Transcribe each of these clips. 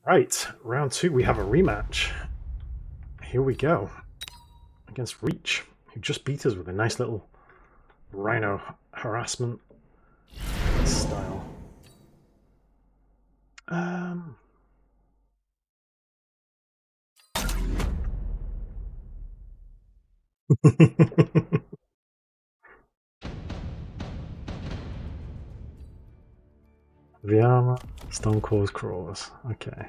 Right, round two, we have a rematch. Here we go. Against Reach, who just beat us with a nice little rhino harassment style. Viama, Stonecore's Crawlers. Okay.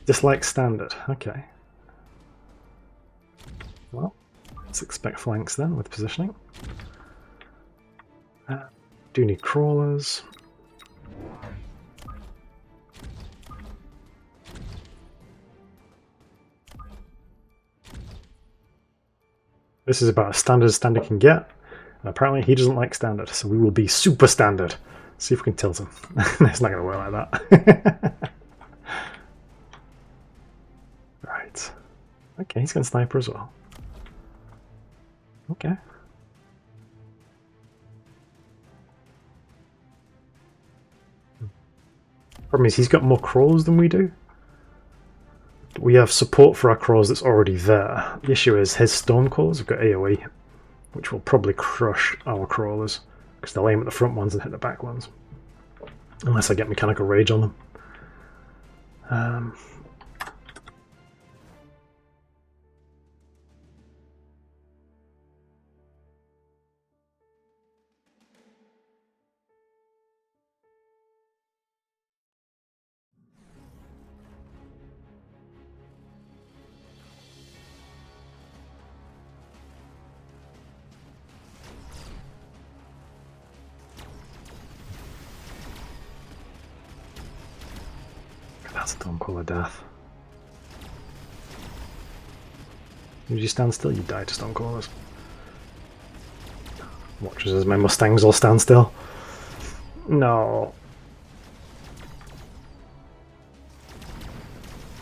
Dislike standard. Okay. Well, let's expect flanks then with positioning. Do need crawlers. This is about as standard as standard can get. And apparently he doesn't like standard, so we will be super standard. See if we can tilt him. It's not going to work like that. Right. Okay, he's got sniper as well. Okay. Problem is he's got more crawlers than we do. We have support for our crawlers that's already there. The issue is his storm crawlers have got AoE, which will probably crush our crawlers because they'll aim at the front ones and hit the back ones. Unless I get mechanical rage on them. That's a Stormcaller death. If you stand still, you die to Stormcallers. Watches as my Mustangs all stand still. No.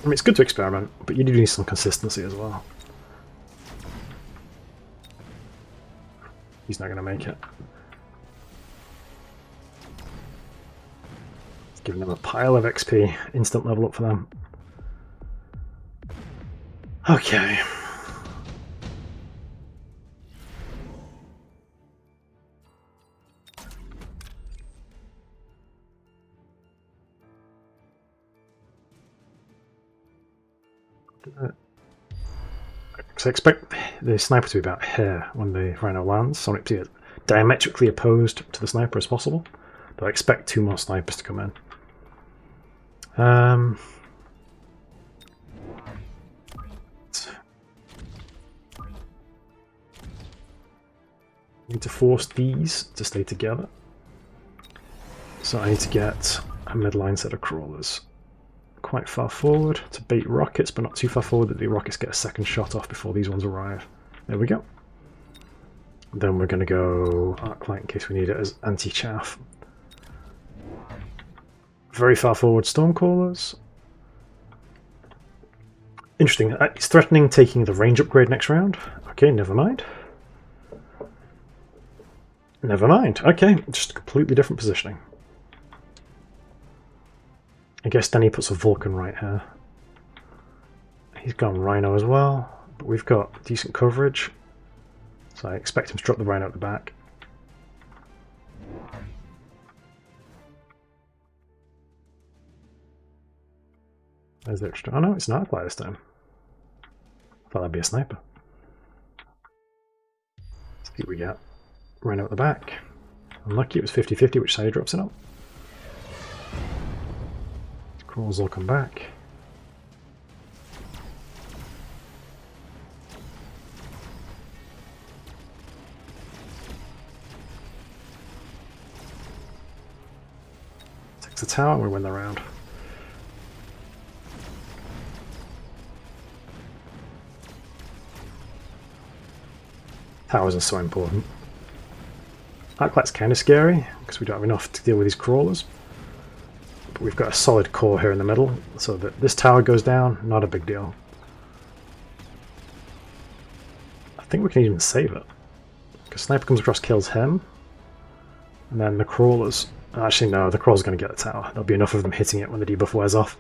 I mean, it's good to experiment, but you do need some consistency as well. He's not going to make it. It's giving them a pile of XP. Instant level up for them. Okay. So I expect the sniper to be about here when the rhino lands, so I want it to be diametrically opposed to the sniper as possible. But I expect two more snipers to come in. Need to force these to stay together. So I need to get a midline set of crawlers quite far forward to bait rockets, but not too far forward that the rockets get a second shot off before these ones arrive. There we go. Then we're going to go Arclight in case we need it as anti-chaff. Very far forward Stormcallers. Interesting. It's threatening taking the range upgrade next round. Okay, never mind. Never mind. Okay, just completely different positioning. I guess Danny puts a Vulcan right here. He's gone Rhino as well, but we've got decent coverage. So I expect him to drop the Rhino at the back. There's the extra. Oh no, it's an Arclight this time. I thought that'd be a sniper. Let's see what we get. Rhino at the back. Unlucky, it was 50-50 which side he drops it up. Crawls will come back. Takes the tower and we win the round. Towers are so important. Arclight's kind of scary because we don't have enough to deal with these crawlers. But we've got a solid core here in the middle, so that this tower goes down, not a big deal. I think we can even save it. Because Sniper comes across, kills him. And then the crawlers... Actually, no, the crawler's going to get the tower. There'll be enough of them hitting it when the debuff wears off.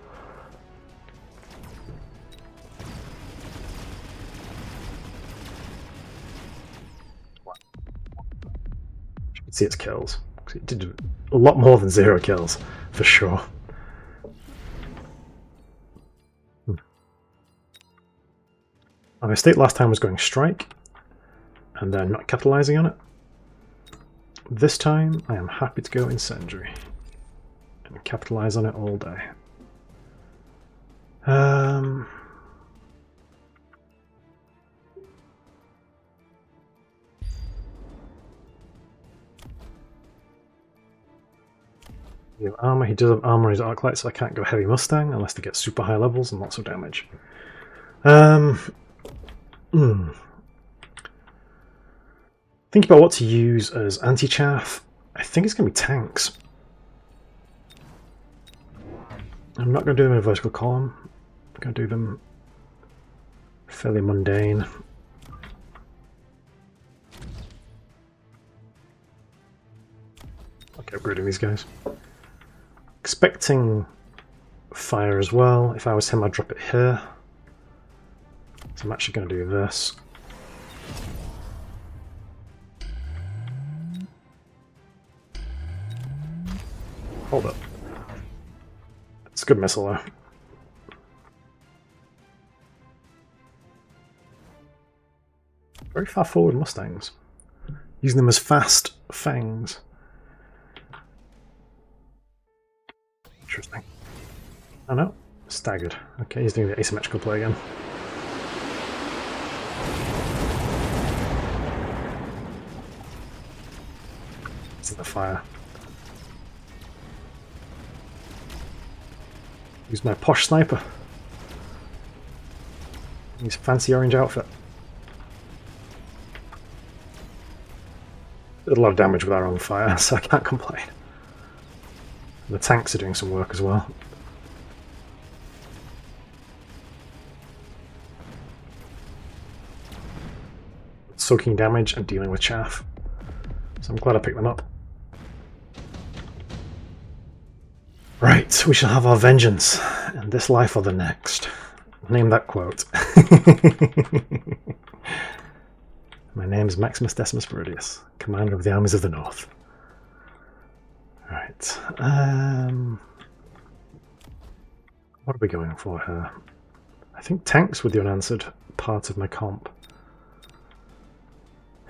You can see its kills. It did a lot more than 0 kills, for sure. My mistake last time was going strike, and then not capitalizing on it. This time, I am happy to go incendiary and capitalize on it all day. You have armor. He does have armor on his arc light, so I can't go heavy Mustang unless they get super high levels and lots of damage. Think about what to use as anti-chaff. I think it's going to be tanks. I'm not going to do them in a vertical column. I'm going to do them fairly mundane. Okay, upgrading these guys. Expecting fire as well. If I was him, I'd drop it here. So I'm actually going to do this. Hold up. It's a good missile though. Very far forward Mustangs. Using them as fast fangs. Interesting. Oh no, staggered. Okay, he's doing the asymmetrical play again. It's in the fire. Use my posh sniper. His fancy orange outfit. Did a lot of damage with our own fire, so I can't complain. And the tanks are doing some work as well. Soaking damage and dealing with chaff. So I'm glad I picked them up. Right, we shall have our vengeance in this life or the next. Name that quote. My name is Maximus Decimus Meridius, commander of the armies of the North. Right. What are we going for here? I think tanks were the unanswered part of my comp.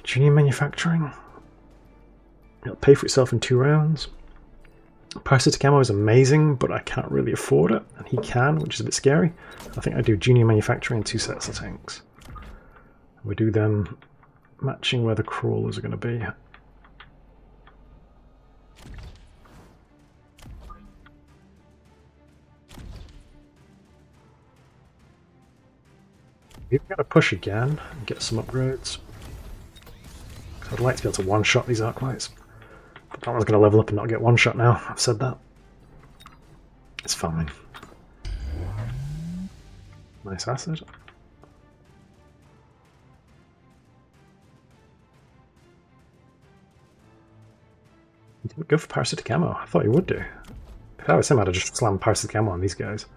Junior manufacturing. It'll pay for itself in 2 rounds. Parasitic ammo is amazing, but I can't really afford it, and he can, which is a bit scary. I think I do junior manufacturing and 2 sets of tanks. We do them matching where the crawlers are going to be. We've got to push again and get some upgrades. I'd like to be able to one-shot these arc lights. But that one's going to level up and not get one-shot now. I've said that. It's fine. Nice acid. He didn't go for parasitic ammo. I thought he would do. If I was him, I'd have just slammed parasitic ammo on these guys.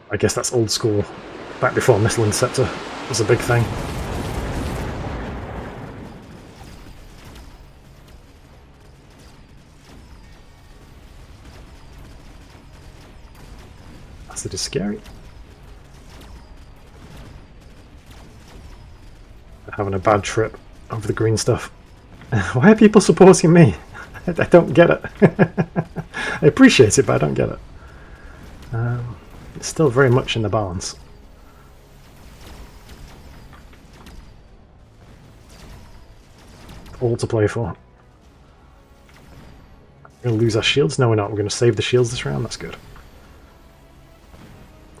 I guess that's old school. Back before Missile Inceptor was a big thing. Acid is scary. They're having a bad trip over the green stuff. Why are people supporting me? I don't get it. I appreciate it, but I don't get it. It's still very much in the balance. All to play for. We're going to lose our shields? No, we're not. We're going to save the shields this round. That's good.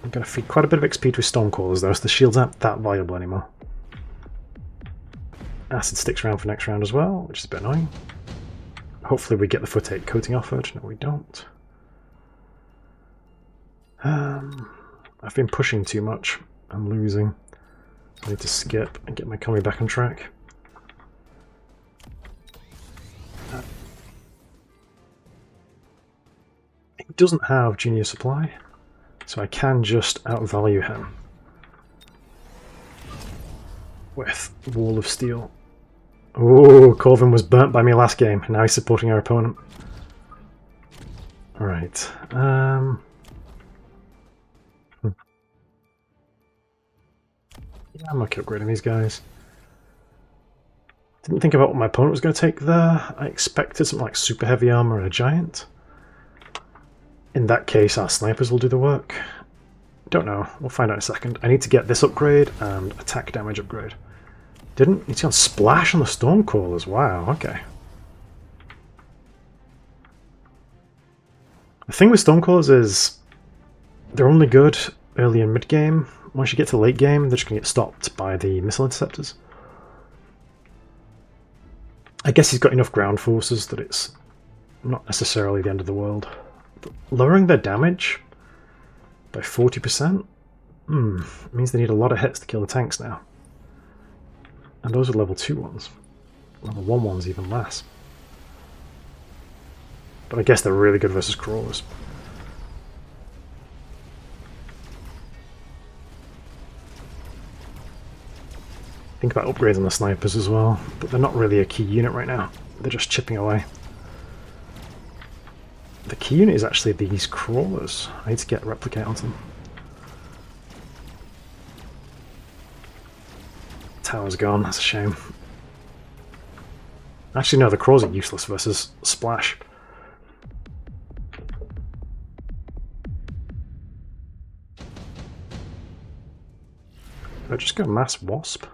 I'm going to feed quite a bit of XP to his Stormcallers though, so the shields aren't that valuable anymore. Acid sticks around for next round as well, which is a bit annoying. Hopefully we get the foot 8 coating offered. No, we don't. I've been pushing too much. I'm losing. I need to skip and get my economy back on track. He doesn't have junior supply, so I can just outvalue him with Wall of Steel. Oh, Corvin was burnt by me last game. Now he's supporting our opponent. Alright. Yeah, I'm okay upgrading these guys. Didn't think about what my opponent was going to take there. I expected something like super heavy armor and a giant. In that case, our snipers will do the work. Don't know. We'll find out in a second. I need to get this upgrade and attack damage upgrade. Didn't? He's gone splash on the Stormcallers. Wow, okay. The thing with Stormcallers is they're only good early and mid game. Once you get to late game, they're just going to get stopped by the missile interceptors. I guess he's got enough ground forces that it's not necessarily the end of the world. But lowering their damage by 40% means they need a lot of hits to kill the tanks now. And those are level 2 ones. Level 1 ones even less. But I guess they're really good versus crawlers. Think about upgrades on the snipers as well, but they're not really a key unit right now. They're just chipping away. The key unit is actually these crawlers. I need to get replicate onto them. Tower's gone, that's a shame. Actually no, the crawlers are useless versus splash. I'll just go mass wasp.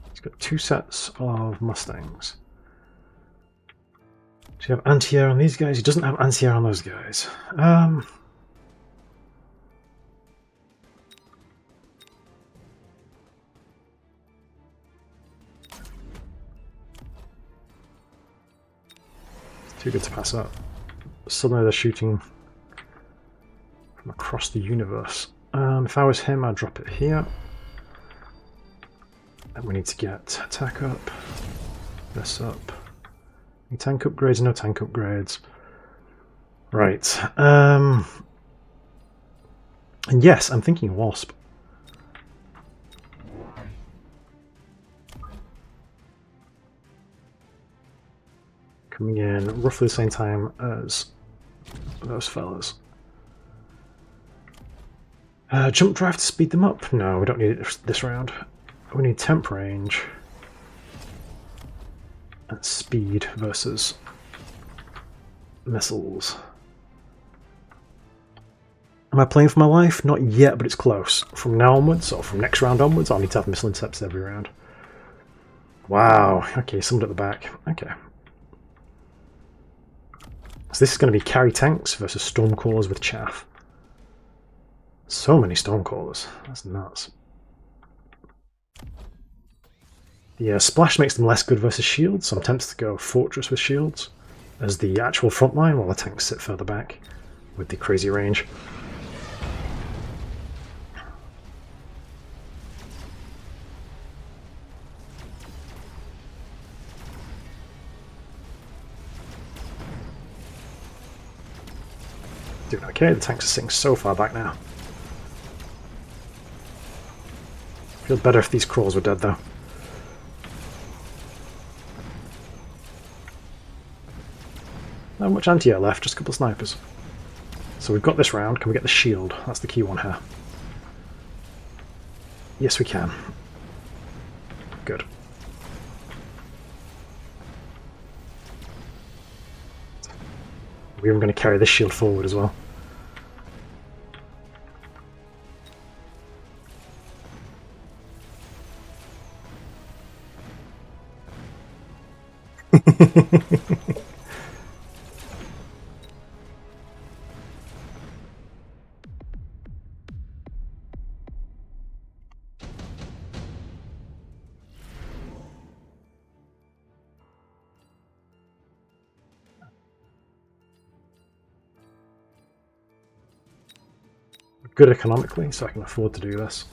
He's got 2 sets of Mustangs. Does he have anti-air on these guys? He doesn't have anti-air on those guys. It's too good to pass up. Suddenly they're shooting from across the universe. If I was him, I'd drop it here. And we need to get attack up, this up. Any tank upgrades? No tank upgrades. Right. And yes, I'm thinking Wasp. Coming in roughly the same time as those fellas. Jump drive to speed them up? No, we don't need it this round. We need temp range and speed versus missiles. Am I playing for my life? Not yet, but it's close. From now onwards, or from next round onwards, I'll need to have missile intercepts every round. Wow, okay, someone at the back. Okay. So this is going to be carry tanks versus Stormcallers with chaff. So many Stormcallers. That's nuts. The splash makes them less good versus shields, so I'm tempted to go Fortress with shields as the actual front line while the tanks sit further back with the crazy range. Doing okay, the tanks are sitting so far back now. Feel better if these crawls were dead though. Not much anti-air left, just a couple of snipers. So we've got this round, can we get the shield? That's the key one here. Yes we can. Good. We're even going to carry this shield forward as well. good economically, so I can afford to do this.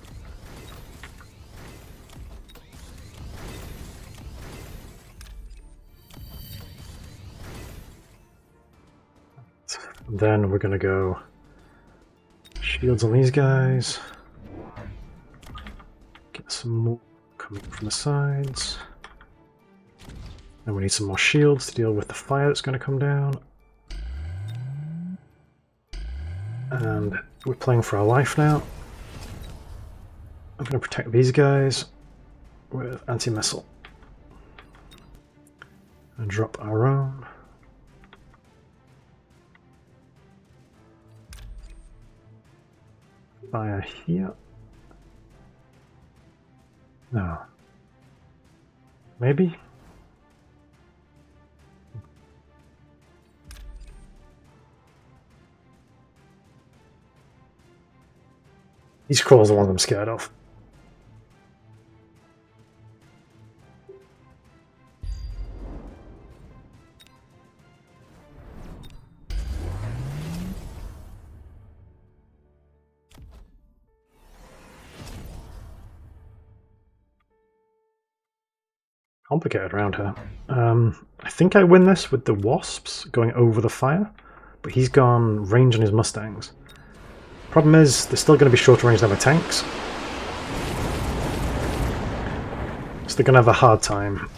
And then we're going to go shields on these guys. Get some more coming from the sides. And we need some more shields to deal with the fire that's going to come down. And we're playing for our life now. I'm going to protect these guys with anti-missile. And drop our own. Fire here. No. Maybe? These crawls are the ones I'm scared of. Complicated around here. I think I win this with the wasps going over the fire, but he's gone range on his Mustangs. Problem is, they're still going to be shorter range than my tanks. So they're going to have a hard time.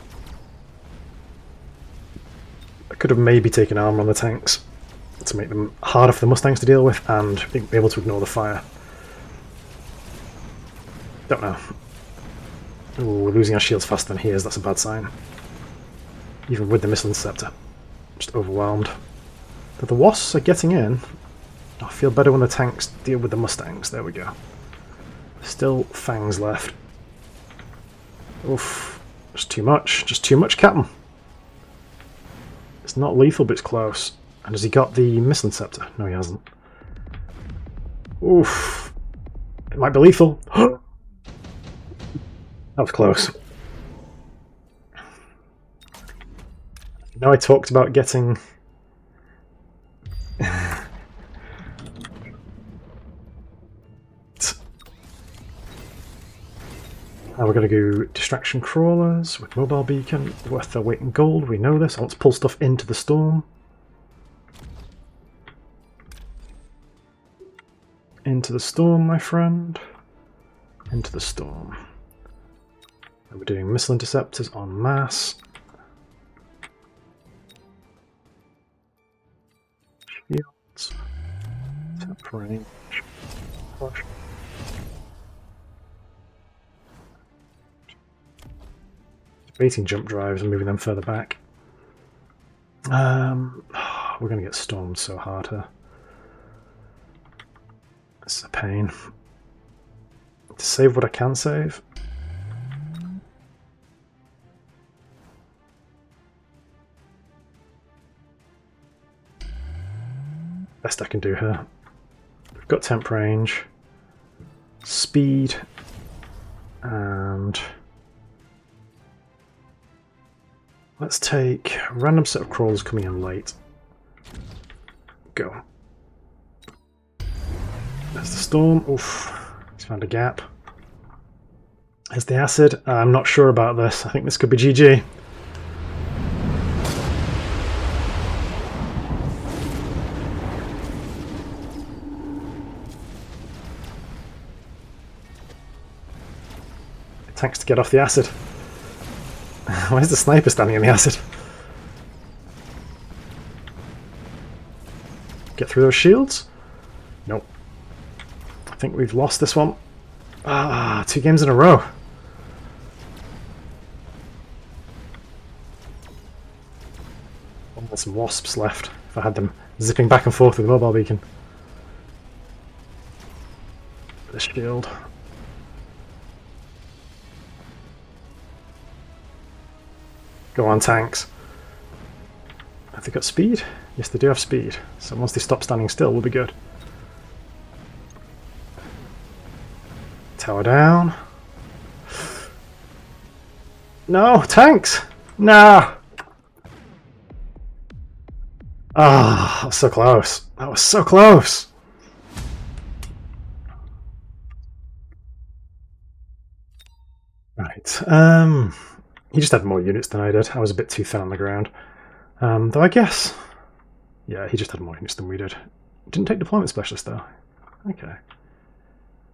I could have maybe taken armor on the tanks to make them harder for the Mustangs to deal with and be able to ignore the fire. Don't know. Ooh, we're losing our shields faster than he is, that's a bad sign. Even with the missile interceptor. Just overwhelmed. But the wasps are getting in. I feel better when the tanks deal with the Mustangs. There we go. Still fangs left. Oof. Just too much. Just too much, Captain. It's not lethal, but it's close. And has he got the missile interceptor? No, he hasn't. Oof. It might be lethal. That was close. Now I talked about getting... Now we're going to do distraction crawlers with mobile beacon, worth their weight in gold. We know this. I want to pull stuff into the storm. Into the storm, my friend. Into the storm. And we're doing missile interceptors en masse. Shields. Tap range. Push. Debating jump drives and moving them further back. We're going to get stormed so hard here. This is a pain. To save what I can save. Best I can do here. We've got temp range, speed, and let's take a random set of crawlers coming in late. Go. There's the storm. Oof. He's found a gap. There's the acid. I'm not sure about this. I think this could be GG. Tanks to get off the acid. Why is the sniper standing in the acid? Get through those shields? Nope. I think we've lost this one. Ah, 2 games in a row. There's some wasps left if I had them zipping back and forth with the mobile beacon. The shield. Go on, tanks. Have they got speed? Yes, they do have speed. So once they stop standing still, we'll be good. Tower down. No, tanks! No! Ah, that was so close. That was so close. Right. He just had more units than I did. I was a bit too thin on the ground. Though I guess... Yeah, he just had more units than we did. Didn't take deployment specialist, though. Okay.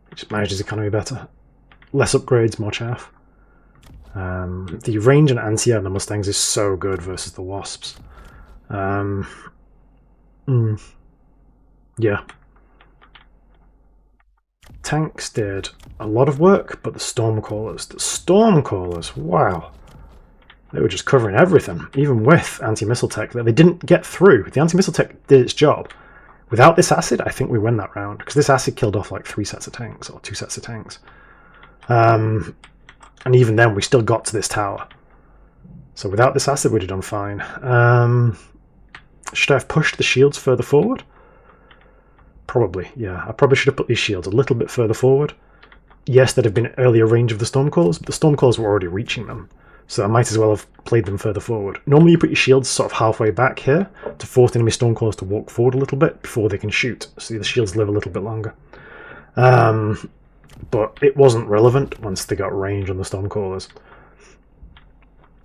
He just managed his economy better. Less upgrades, more chaff. The range and anti-air on the Mustangs is so good versus the Wasps. Yeah. Tanks did a lot of work, but the Stormcallers, wow. They were just covering everything, even with anti-missile tech. They didn't get through. The anti-missile tech did its job. Without this acid, I think we win that round, because this acid killed off like 3 sets of tanks, or 2 sets of tanks. And even then, we still got to this tower. So without this acid, we'd have done fine. Should I have pushed the shields further forward? Probably, yeah. I probably should have put these shields a little bit further forward. Yes, there'd have been earlier range of the Stormcallers, but the Stormcallers were already reaching them. So I might as well have played them further forward. Normally you put your shields sort of halfway back here to force enemy Stormcallers to walk forward a little bit before they can shoot, so the shields live a little bit longer. But it wasn't relevant once they got range on the Stormcallers.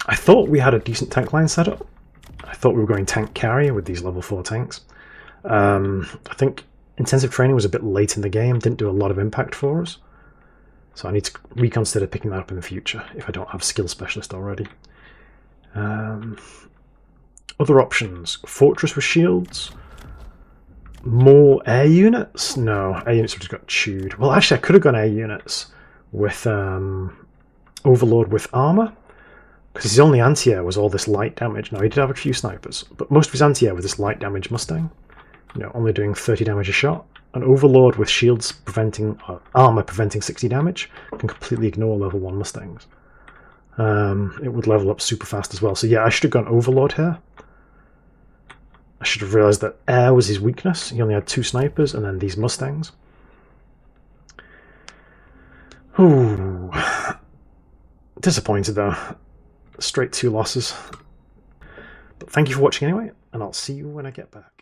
I thought we had a decent tank line set up. I thought we were going tank carrier with these level 4 tanks. I think intensive training was a bit late in the game, didn't do a lot of impact for us. So I need to reconsider picking that up in the future if I don't have skill specialist already. Other options: fortress with shields, more air units. No, air units would have got chewed. Well, actually, I could have gone air units with Overlord with armor, because his only anti-air was all this light damage. Now he did have a few snipers, but most of his anti-air was this light damage Mustang. You know, only doing 30 damage a shot. An Overlord with shields preventing armor preventing 60 damage can completely ignore level 1 Mustangs. It would level up super fast as well. So yeah, I should have gone Overlord here. I should have realised that air was his weakness. He only had 2 snipers and then these Mustangs. Ooh. Disappointed though. Straight 2 losses. But thank you for watching anyway, and I'll see you when I get back.